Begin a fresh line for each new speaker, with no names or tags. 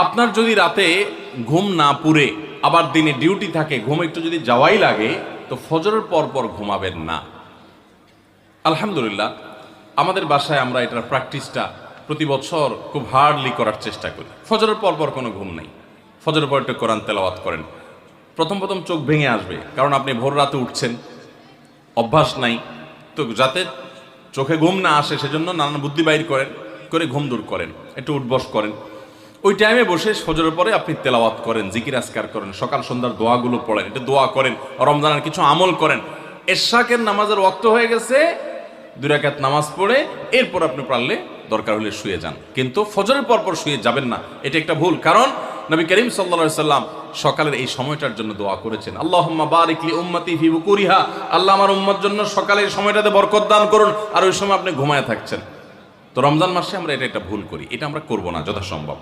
আপনার যদি রাতে ঘুম না পুরে আবার দিনে ডিউটি থাকে, ঘুম একটু যদি যাওয়াই লাগে, তো ফজরের পর পর ঘুমাবেন না। আলহামদুলিল্লাহ, আমাদের বাসায় আমরা এটার প্র্যাকটিসটা প্রতি বছর খুব হার্ডলি করার চেষ্টা করি। ফজরের পর পর কোনো ঘুম নেই, ফজরের পর একটু কোরআন তেলাওয়াত করেন। প্রথম প্রথম চোখ ভেঙে আসবে, কারণ আপনি ভোর রাতে উঠছেন, অভ্যাস নাই। তো যাতে চোখে ঘুম না আসে সেজন্য নানান বুদ্ধি বাইর করেন, করে ঘুম দূর করেন, একটু উঠবস করেন। ওই টাইমে বসে ফজরের পরে আপনি তেলাওয়াত করেন, জিকির আজকার করেন, সকাল সন্ধ্যার দোয়াগুলো পড়েন, একটু দোয়া করেন, রমজানের কিছু আমল করেন। এশাকের নামাজের ওয়াক্ত হয়ে গেছে, 2 রাকাত নামাজ পড়ে এরপর আপনি পারলে দরকার হলে শুয়ে যান, কিন্তু ফজরের পর পর শুয়ে যাবেন না। এটা একটা ভুল, কারণ নবী করিম সাল্লাল্লাহু আলাইহি সাল্লাম সকালের এই সময়টার জন্য দোয়া করেছেন, আল্লাহুম্মা বারিক লি উম্মতি ফি বুকুরিহা, আল্লাহ আমার উম্মত জন্য সকালের সময়টাতে বরকত দান করুন। আর ওই সময় আপনি ঘুমায় থাকছেন। তো রমজান মাসে আমরা এটা একটা ভুল করি, এটা আমরা করব না যথাসম্ভব।